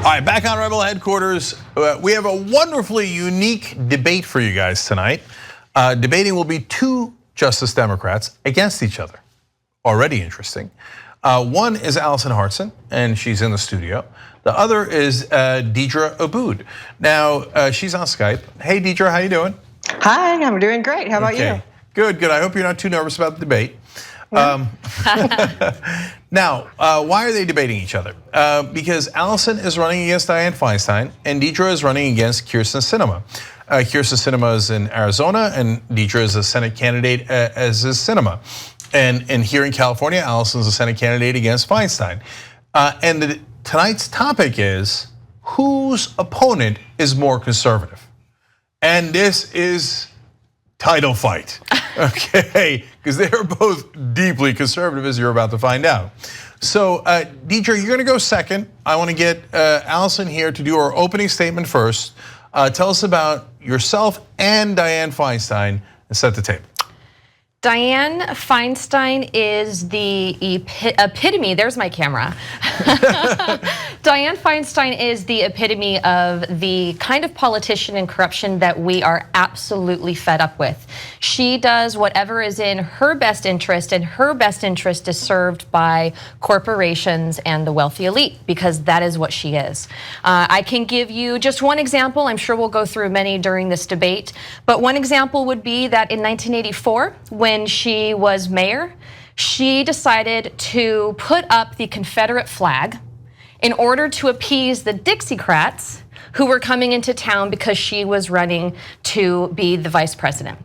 All right, back on Rebel headquarters. We have a wonderfully unique debate for you guys tonight. Debating will be two Justice Democrats against each other. Already interesting. One is Alison Hartson, and she's in the studio. The other is Deedra Abboud. Now, she's on Skype. Hey, Deedra, how you doing? Hi, I'm doing great. How about you? Good, good. I hope you're not too nervous about the debate. No. Now, why are they debating each other? Because Alison is running against Dianne Feinstein, and Deedra is running against Kyrsten Sinema. Kyrsten Sinema is in Arizona, and Deedra is a Senate candidate, as is Sinema. And here in California, Alison is a Senate candidate against Feinstein. And tonight's topic is, whose opponent is more conservative? And this is title fight, okay? Because they're both deeply conservative, as you're about to find out. So, Deedra, you're gonna go second. I wanna get Alison here to do her opening statement first. Tell us about yourself and Dianne Feinstein and set the table. Dianne Feinstein is the epitome, there's my camera. Dianne Feinstein is the epitome of the kind of politician and corruption that we are absolutely fed up with. She does whatever is in her best interest, and her best interest is served by corporations and the wealthy elite, because that is what she is. I can give you just one example. I'm sure we'll go through many during this debate, but one example would be that in 1984, when she was mayor, she decided to put up the Confederate flag in order to appease the Dixiecrats who were coming into town because she was running to be the vice president.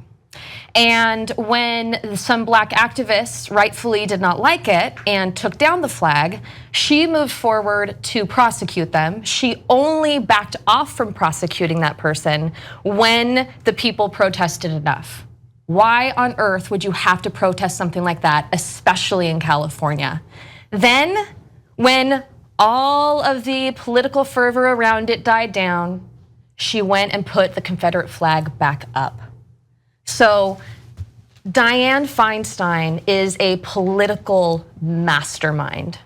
And when some black activists rightfully did not like it and took down the flag, she moved forward to prosecute them. She only backed off from prosecuting that person when the people protested enough. Why on earth would you have to protest something like that, especially in California? Then, when all of the political fervor around it died down, she went and put the Confederate flag back up. So, Dianne Feinstein is a political mastermind.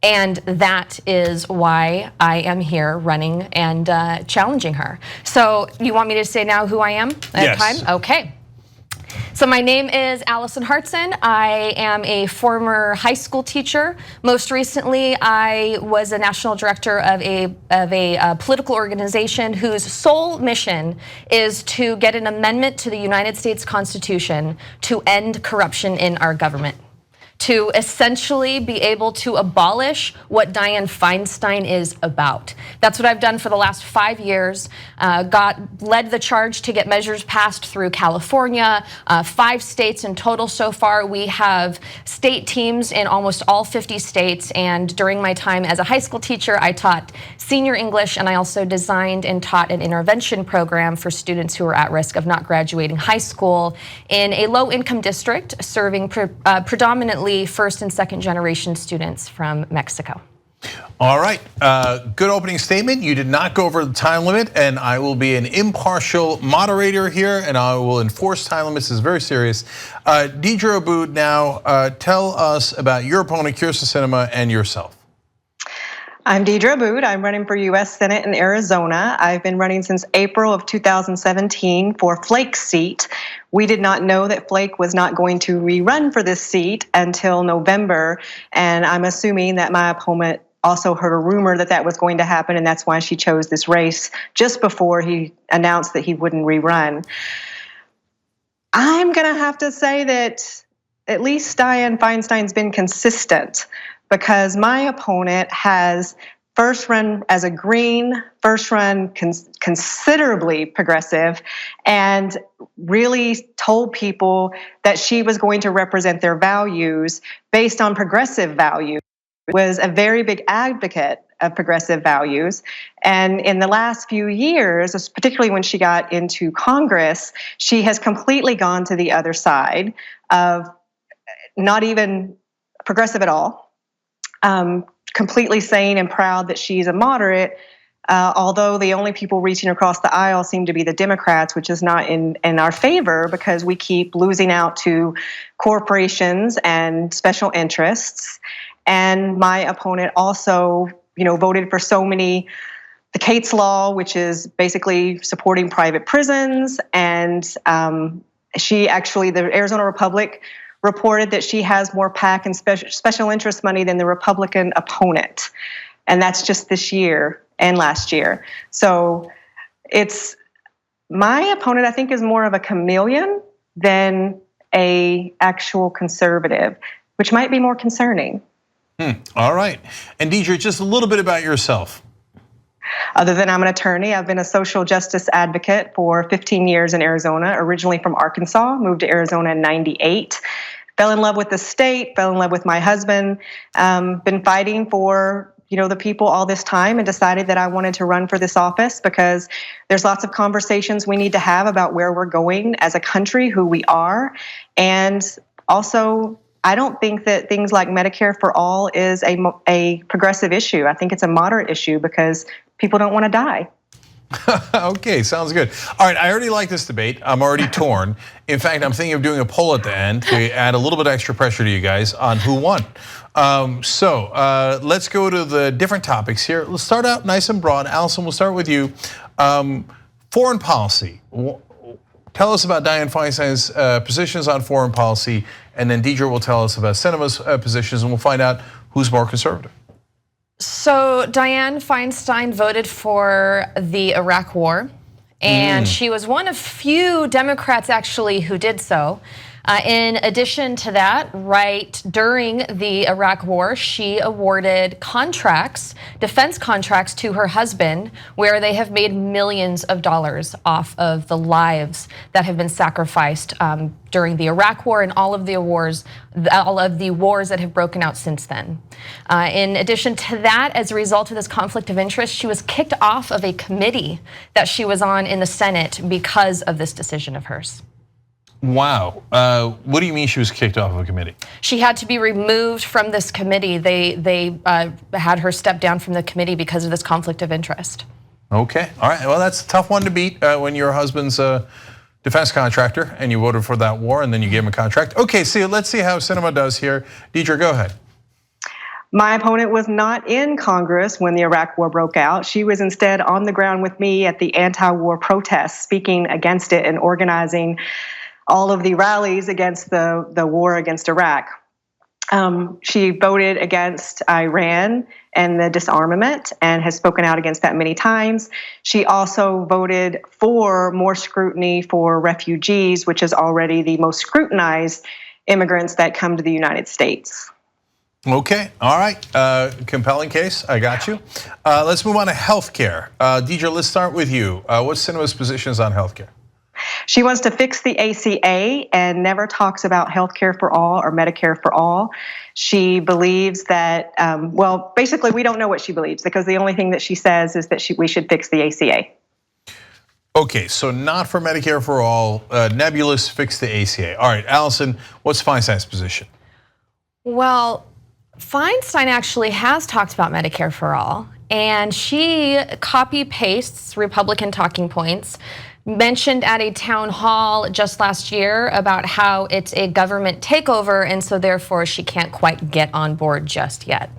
And that is why I am here running and challenging her. So, you want me to say now who I am at the time? Okay. So my name is Alison Hartson. I am a former high school teacher. Most recently, I was a national director of a political organization whose sole mission is to get an amendment to the United States Constitution to end corruption in our government, to essentially be able to abolish what Dianne Feinstein is about. That's what I've done for the last 5 years. Led the charge to get measures passed through California, 5 states in total so far. We have state teams in almost all 50 states, and during my time as a high school teacher, I taught senior English, and I also designed and taught an intervention program for students who are at risk of not graduating high school in a low-income district serving predominantly first and second generation students from Mexico. All right, good opening statement. You did not go over the time limit, and I will be an impartial moderator here, and I will enforce time limits. This is very serious. Deedra Abboud, now tell us about your opponent, Kyrsten Sinema, and yourself. I'm Deedra Abboud. I'm running for US Senate in Arizona. I've been running since April of 2017 for Flake's seat. We did not know that Flake was not going to rerun for this seat until November, and I'm assuming that my opponent also heard a rumor that that was going to happen, and that's why she chose this race just before he announced that he wouldn't rerun. I'm gonna have to say that at least Dianne Feinstein's been consistent, because my opponent has first run as a Green, first run considerably progressive, and really told people that she was going to represent their values based on progressive values. Was a very big advocate of progressive values. And in the last few years, particularly when she got into Congress, she has completely gone to the other side of not even progressive at all. Completely sane and proud that she's a moderate, although the only people reaching across the aisle seem to be the Democrats, which is not in our favor, because we keep losing out to corporations and special interests. And my opponent also, voted for so many the Cates Law, which is basically supporting private prisons. And the Arizona Republic reported that she has more PAC and special interest money than the Republican opponent. And that's just this year and last year. So my opponent, I think, is more of a chameleon than a actual conservative, which might be more concerning. All right. And Deedra, just a little bit about yourself. Other than I'm an attorney, I've been a social justice advocate for 15 years in Arizona, originally from Arkansas, moved to Arizona in 98. Fell in love with the state, fell in love with my husband, been fighting for the people all this time, and decided that I wanted to run for this office because there's lots of conversations we need to have about where we're going as a country, who we are. And also, I don't think that things like Medicare for all is a progressive issue. I think it's a moderate issue because people don't want to die. Okay, sounds good. All right, I already like this debate. I'm already torn. In fact, I'm thinking of doing a poll at the end to add a little bit extra pressure to you guys on who won. Let's go to the different topics here. Let's start out nice and broad. Alison, we'll start with you. Foreign policy. Tell us about Dianne Feinstein's positions on foreign policy, and then Deedra will tell us about Sinema's positions, and we'll find out who's more conservative. So Dianne Feinstein voted for the Iraq War, and she was one of few Democrats actually who did so. In addition to that, right during the Iraq War, she awarded contracts, defense contracts to her husband, where they have made millions of dollars off of the lives that have been sacrificed during the Iraq War and all of the wars that have broken out since then. In addition to that, as a result of this conflict of interest, she was kicked off of a committee that she was on in the Senate because of this decision of hers. Wow, what do you mean she was kicked off of a committee? She had to be removed from this committee. They had her step down from the committee because of this conflict of interest. Okay, all right, well that's a tough one to beat when your husband's a defense contractor and you voted for that war and then you gave him a contract. Okay, so let's see how Sinema does here. Deedra, go ahead. My opponent was not in Congress when the Iraq War broke out. She was instead on the ground with me at the anti-war protests, speaking against it and organizing all of the rallies against the war against Iraq. She voted against Iran and the disarmament and has spoken out against that many times. She also voted for more scrutiny for refugees, which is already the most scrutinized immigrants that come to the United States. Okay, all right, compelling case, I got you. Let's move on to healthcare. Deedra, let's start with you. What's Sinema's positions on healthcare? She wants to fix the ACA and never talks about healthcare for all or Medicare for all. She believes that, basically we don't know what she believes because the only thing that she says is that we should fix the ACA. Okay, so not for Medicare for all, nebulous, fix the ACA. All right, Alison, what's Feinstein's position? Well, Feinstein actually has talked about Medicare for all, and she copy pastes Republican talking points, mentioned at a town hall just last year about how it's a government takeover, and so therefore she can't quite get on board just yet.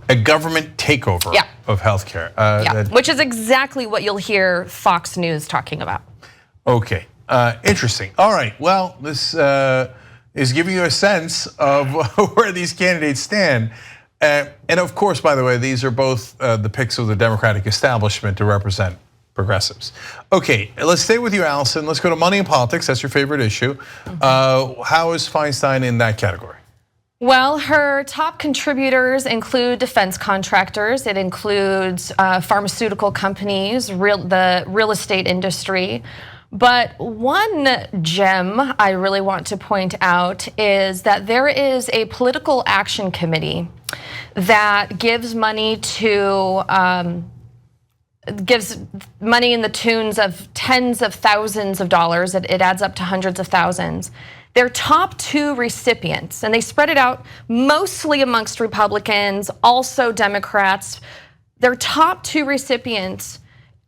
A government takeover of healthcare. Which is exactly what you'll hear Fox News talking about. Okay, interesting. All right, well, this is giving you a sense of where these candidates stand. And of course, by the way, these are both the picks of the Democratic establishment to represent progressives. Okay, let's stay with you, Alison. Let's go to money and politics. That's your favorite issue. How is Feinstein in that category? Well, her top contributors include defense contractors. It includes pharmaceutical companies, the real estate industry. But one gem I really want to point out is that there is a political action committee that gives money to gives money in the tunes of tens of thousands of dollars. It adds up to hundreds of thousands. Their top two recipients, and they spread it out mostly amongst Republicans, also Democrats. Their top two recipients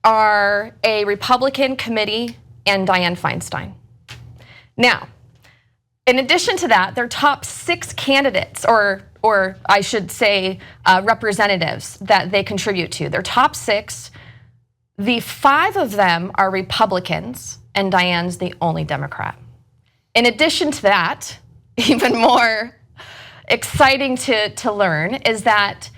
are a Republican committee and Dianne Feinstein. Now, in addition to that, their top 6 candidates, or or I should say representatives that they contribute to. Their top 6, the 5 of them are Republicans, and Diane's the only Democrat. In addition to that, even more exciting to learn is that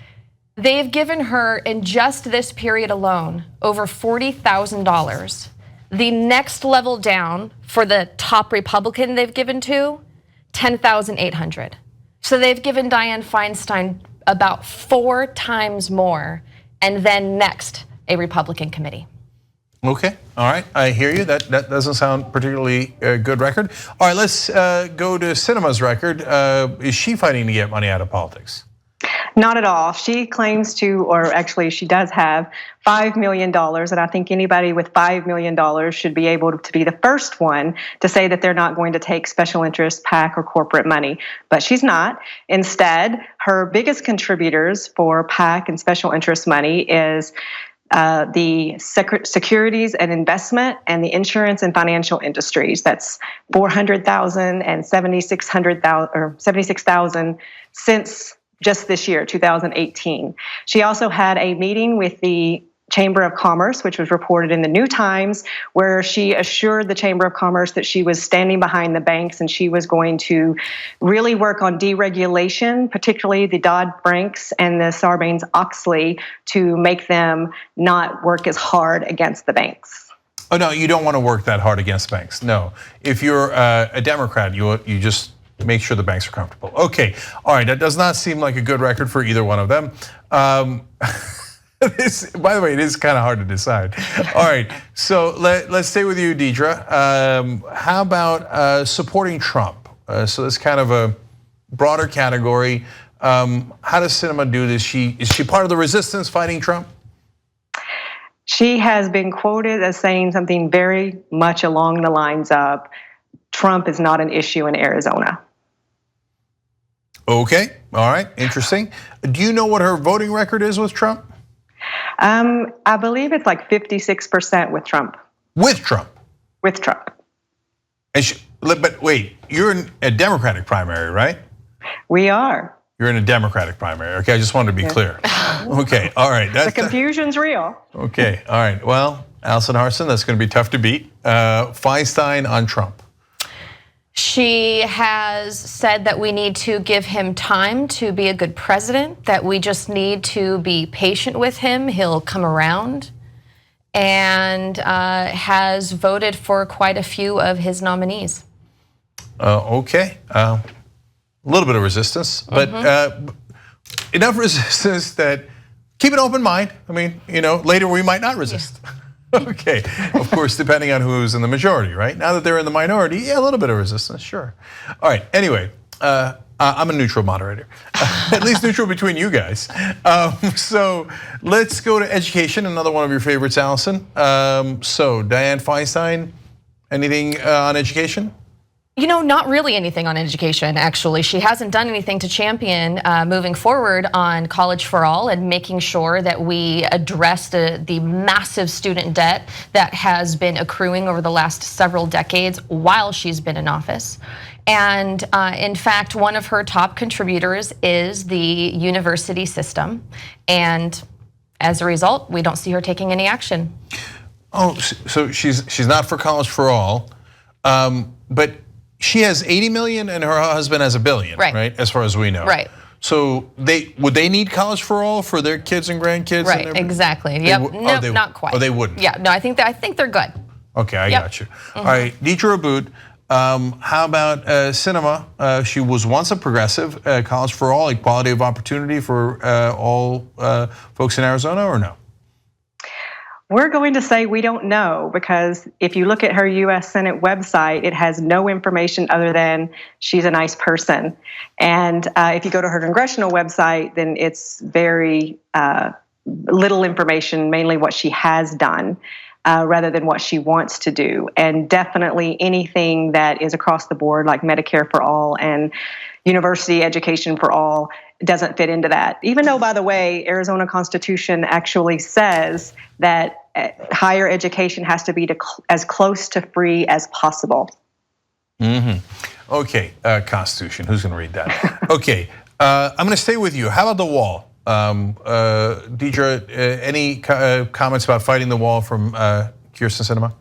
they've given her, in just this period alone, over $40,000. The next level down for the top Republican they've given to, $10,800. So they've given Dianne Feinstein about 4 times more, and then next, a Republican committee. Okay, all right, I hear you. That doesn't sound particularly good record. All right, let's go to Sinema's record. Is she fighting to get money out of politics? Not at all. She claims to, or actually she does have $5 million, and I think anybody with $5 million should be able to be the first one to say that they're not going to take special interest, PAC, or corporate money. But she's not. Instead, her biggest contributors for PAC and special interest money is the securities and investment and the insurance and financial industries. That's $400,000 and $76,000 since just this year, 2018. She also had a meeting with the Chamber of Commerce, which was reported in the New Times, where she assured the Chamber of Commerce that she was standing behind the banks and she was going to really work on deregulation, particularly the Dodd-Franks and the Sarbanes-Oxley, to make them not work as hard against the banks. Oh no, you don't want to work that hard against banks. No, if you're a Democrat, you just make sure the banks are comfortable. Okay, all right, that does not seem like a good record for either one of them. By the way, it is kind of hard to decide. All right, so let's stay with you, Deedra. How about supporting Trump? So that's kind of a broader category. How does Sinema do this? Is she part of the resistance fighting Trump? She has been quoted as saying something very much along the lines of, Trump is not an issue in Arizona. Okay, all right, interesting. Do you know what her voting record is with Trump? I believe it's like 56% with Trump. With Trump? With Trump. But wait, you're in a Democratic primary, right? We are. You're in a Democratic primary. Okay, I just wanted to be clear. Okay, all right. The confusion's real. Okay, all right. Well, Alison Hartson, that's going to be tough to beat. Feinstein on Trump. She has said that we need to give him time to be a good president, that we just need to be patient with him. He'll come around, and has voted for quite a few of his nominees. Okay, a little bit of resistance, but enough resistance that keep an open mind. I mean, later we might not resist. Yeah. Okay, of course, depending on who's in the majority, right? Now that they're in the minority, yeah, a little bit of resistance, sure. All right, anyway, I'm a neutral moderator, at least neutral between you guys. So let's go to education, another one of your favorites, Alison. So Dianne Feinstein, anything on education? Not really anything on education, actually. She hasn't done anything to champion moving forward on College for All and making sure that we address the massive student debt that has been accruing over the last several decades while she's been in office. And in fact, one of her top contributors is the university system. And as a result, we don't see her taking any action. Oh, so she's not for College for All, but she has 80 million and her husband has $1 billion, right? As far as we know. Right. So would they need College for All for their kids and grandkids? Right, exactly. Yep, no, not quite. Oh, they wouldn't? Yeah, no, I think they're good. Okay, I got you. All right, Deedra Abboud, how about Sinema? She was once a progressive, College for All, equality of opportunity for all folks in Arizona, or no? We're going to say we don't know, because if you look at her US Senate website, it has no information other than she's a nice person. And if you go to her congressional website, then it's very little information, mainly what she has done, rather than what she wants to do. And definitely anything that is across the board, like Medicare for all and university education for all, doesn't fit into that. Even though, by the way, Arizona Constitution actually says that higher education has to be as close to free as possible. Okay, Constitution, who's gonna read that? Okay, I'm going to stay with you. How about the wall? Deedra, any comments about fighting the wall from Kyrsten Sinema?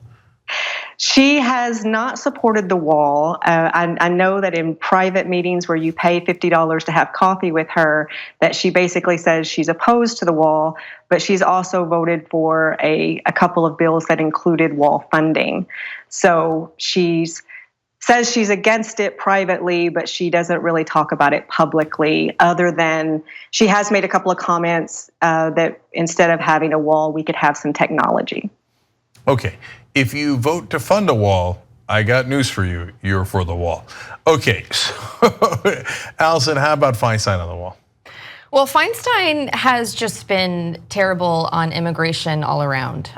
She has not supported the wall. I know that in private meetings where you pay $50 to have coffee with her, that she basically says she's opposed to the wall, but she's also voted for a couple of bills that included wall funding. So says she's against it privately, but she doesn't really talk about it publicly, other than she has made a couple of comments that instead of having a wall, we could have some technology. Okay, if you vote to fund a wall, I got news for you, you're for the wall. Okay, so Alison, how about Feinstein on the wall? Well, Feinstein has just been terrible on immigration all around.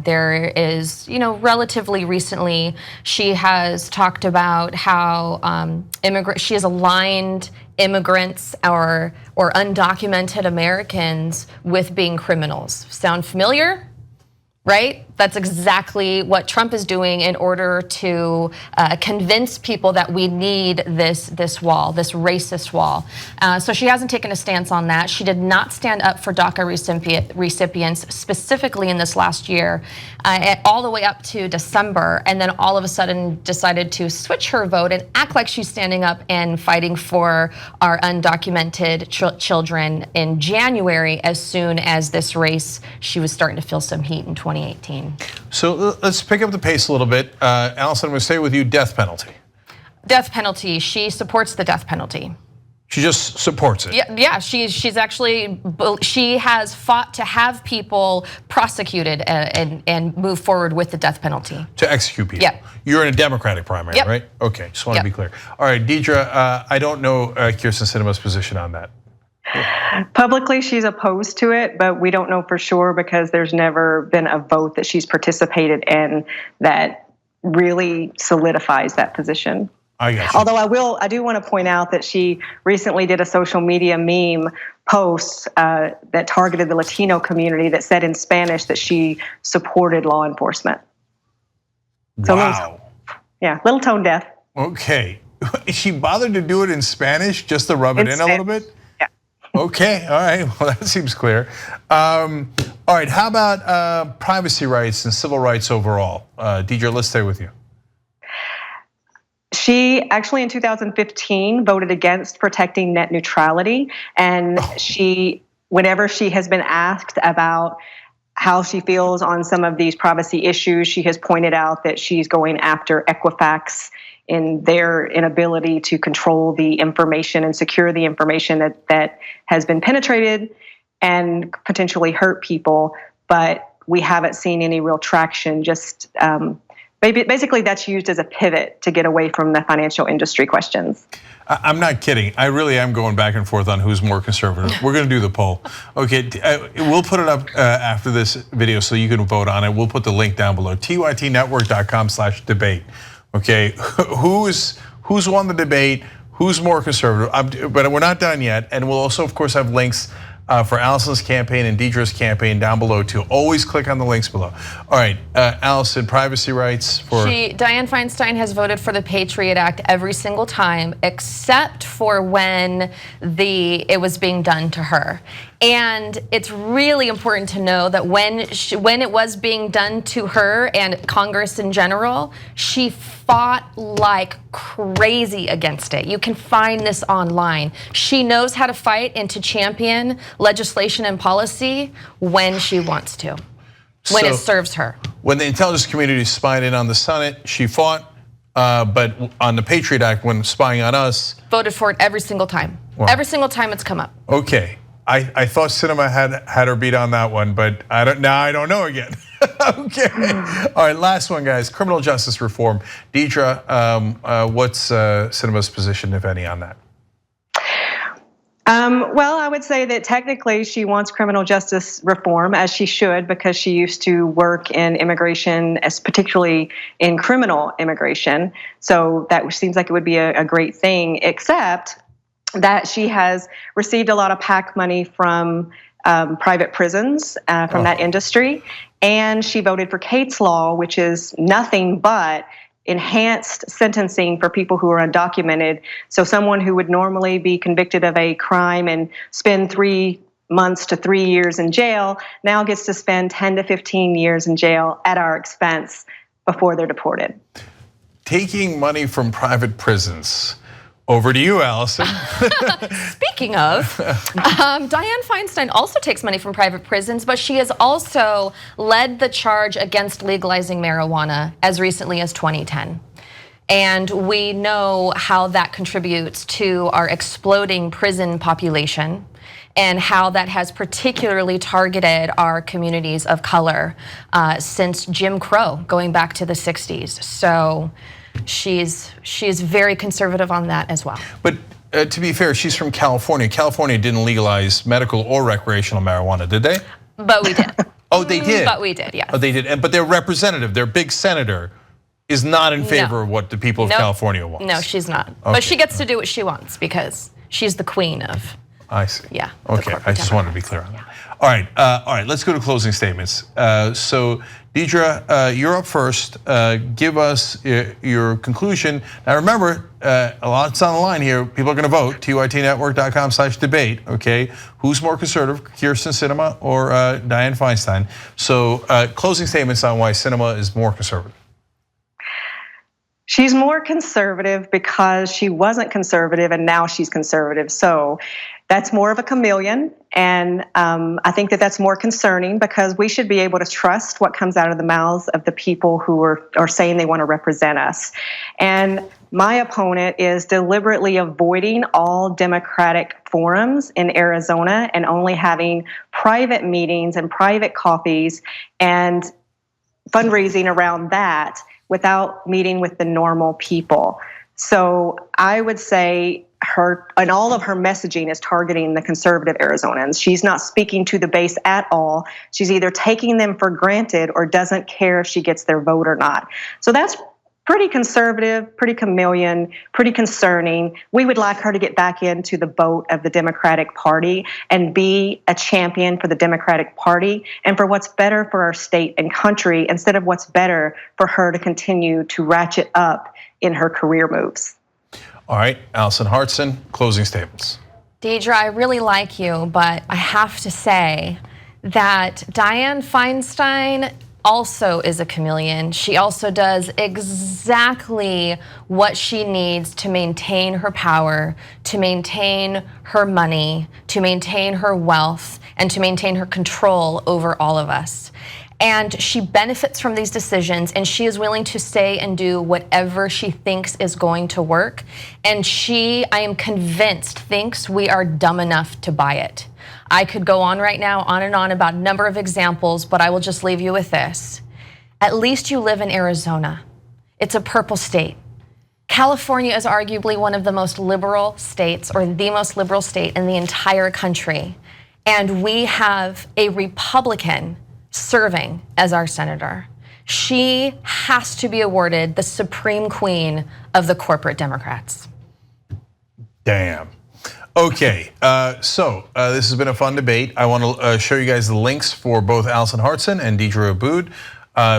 There is, relatively recently, she has talked about how she has aligned immigrants or undocumented Americans with being criminals. Sound familiar? Right? That's exactly what Trump is doing in order to convince people that we need this wall, this racist wall. So she hasn't taken a stance on that. She did not stand up for DACA recipients specifically in this last year, all the way up to December, and then all of a sudden decided to switch her vote and act like she's standing up and fighting for our undocumented children in January, as soon as this race, she was starting to feel some heat in 2018. So let's pick up the pace a little bit. Alison, I'm going to stay with you, death penalty. Death penalty, she supports the death penalty. She just supports it. Yeah, she has fought to have people prosecuted and move forward with the death penalty. To execute people. Yep. You're in a Democratic primary, yep. right? Okay, just want to be clear. All right, Deedra, I don't know Kyrsten Sinema's position on that. Publicly, she's opposed to it, but we don't know for sure because there's never been a vote that she's participated in that really solidifies that position. I got you. Although I do want to point out that she recently did a social media meme post that targeted the Latino community that said in Spanish that she supported law enforcement. So wow. Little tone deaf. Okay, she bothered to do it in Spanish just to rub it in a little bit? Yeah. Okay, all right, well that seems clear. All right, how about privacy rights and civil rights overall? Deedra, let's stay with you. She actually in 2015 voted against protecting net neutrality, and whenever she has been asked about how she feels on some of these privacy issues, she has pointed out that she's going after Equifax in their inability to control the information and secure the information that has been penetrated and potentially hurt people, but we haven't seen any real traction. Just basically that's used as a pivot to get away from the financial industry questions. I'm not kidding. I really am going back and forth on who's more conservative. We're going to do the poll. Okay, we'll put it up after this video so you can vote on it. We'll put the link down below, tytnetwork.com/debate. Okay, who's won the debate? Who's more conservative? But we're not done yet. And we'll also, of course, have links for Alison's campaign and Deedra's campaign down below too. Always click on the links below. All right, Alison, privacy rights for... Dianne Feinstein has voted for the Patriot Act every single time, except for when it was being done to her. And it's really important to know that when it was being done to her and Congress in general, she fought like crazy against it. You can find this online. She knows how to fight and to champion legislation and policy when she wants to, when it serves her. When the intelligence community spied in on the Senate, she fought, but on the Patriot Act, when spying on us... Voted for it every single time. Wow. Every single time it's come up. Okay. I thought Sinema had her beat on that one, but I don't know again. Okay. All right, last one, guys. Criminal justice reform. Deedra, what's Sinema's position, if any, on that? Well, I would say that technically she wants criminal justice reform, as she should, because she used to work in immigration, particularly in criminal immigration. So that seems like it would be a great thing, except that she has received a lot of PAC money from private prisons, from that industry. And she voted for Kate's Law, which is nothing but enhanced sentencing for people who are undocumented. So someone who would normally be convicted of a crime and spend 3 months to 3 years in jail now gets to spend 10 to 15 years in jail at our expense before they're deported. Taking money from private prisons. Over to you, Alison. Speaking of, Dianne Feinstein also takes money from private prisons, but she has also led the charge against legalizing marijuana as recently as 2010. And we know how that contributes to our exploding prison population and how that has particularly targeted our communities of color since Jim Crow, going back to the 60s. So she's very conservative on that as well. But to be fair, she's from California. California didn't legalize medical or recreational marijuana, did they? But we did. Oh, they did? But we did, yes. Oh, they did, but their representative, their big senator, is not in favor of what the people of California want. No, she's not. Okay. But she gets to do what she wants because she's the queen of. I see. Yeah. Okay, I just wanted to be clear on that. All right, let's go to closing statements. So, Deedra, you're up first. Give us your conclusion. Now, remember, a lot's on the line here. People are going to vote. TYTnetwork.com/debate. Okay, who's more conservative, Kyrsten Sinema or Dianne Feinstein? So, closing statements on why Sinema is more conservative. She's more conservative because she wasn't conservative and now she's conservative. So that's more of a chameleon. And I think that that's more concerning because we should be able to trust what comes out of the mouths of the people who are saying they want to represent us. And my opponent is deliberately avoiding all Democratic forums in Arizona and only having private meetings and private coffees and fundraising around that without meeting with the normal people. So I would say her and all of her messaging is targeting the conservative Arizonans. She's not speaking to the base at all. She's either taking them for granted or doesn't care if she gets their vote or not. So that's pretty conservative, pretty chameleon, pretty concerning. We would like her to get back into the vote of the Democratic Party and be a champion for the Democratic Party and for what's better for our state and country instead of what's better for her to continue to ratchet up in her career moves. All right, Alison Hartson, closing statements. Deedra, I really like you, but I have to say that Dianne Feinstein also is a chameleon. She also does exactly what she needs to maintain her power, to maintain her money, to maintain her wealth, and to maintain her control over all of us. And she benefits from these decisions, and she is willing to say and do whatever she thinks is going to work. And she, I am convinced, thinks we are dumb enough to buy it. I could go on right now, on and on about a number of examples, but I will just leave you with this. At least you live in Arizona. It's a purple state. California is arguably one of the most liberal states, or the most liberal state in the entire country. And we have a Republican serving as our senator. She has to be awarded the supreme queen of the corporate Democrats. Damn. Okay, so this has been a fun debate. I want to show you guys the links for both Alison Hartson and Deedra Abboud.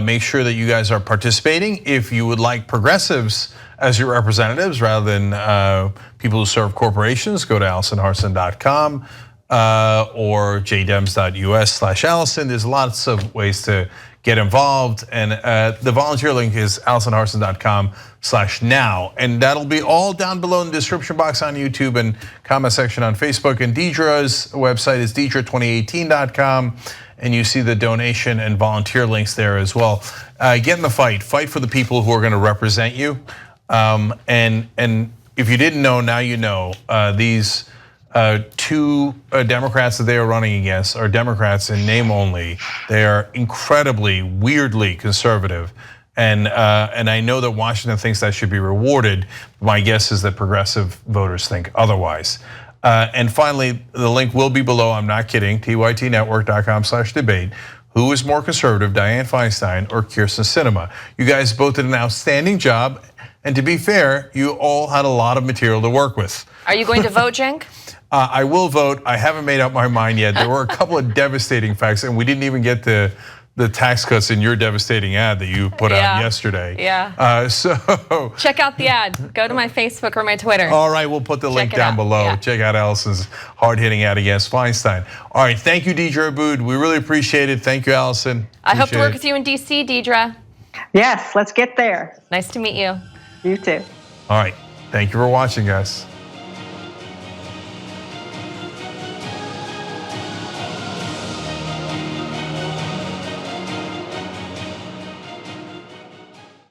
Make sure that you guys are participating. If you would like progressives as your representatives rather than people who serve corporations, go to AlisonHartson.com or jdems.us/Alison. There's lots of ways to get involved, and the volunteer link is AlisonHartson.com/now, and that'll be all down below in the description box on YouTube and comment section on Facebook. And Deedra's website is Deedra2018.com, and you see the donation and volunteer links there as well. Get in the fight for the people who are going to represent you. And if you didn't know, now you know. These two Democrats that they are running against are Democrats in name only. They are incredibly, weirdly conservative. And I know that Washington thinks that should be rewarded. My guess is that progressive voters think otherwise. And finally, the link will be below, I'm not kidding, tytnetwork.com/debate. Who is more conservative, Dianne Feinstein or Kyrsten Sinema? You guys both did an outstanding job. And to be fair, you all had a lot of material to work with. Are you going to vote, Cenk? I will vote. I haven't made up my mind yet. There were a couple of devastating facts, and we didn't even get to the tax cuts in your devastating ad that you put out yesterday. Yeah. So check out the ad. Go to my Facebook or my Twitter. all right, we'll put the link down below. Yeah. Check out Alison's hard-hitting ad against Feinstein. All right, thank you, Deedra Abboud. We really appreciate it. Thank you, Alison. I hope to work with you in DC, Deedra. Yes, let's get there. Nice to meet you. You too. All right, thank you for watching, guys.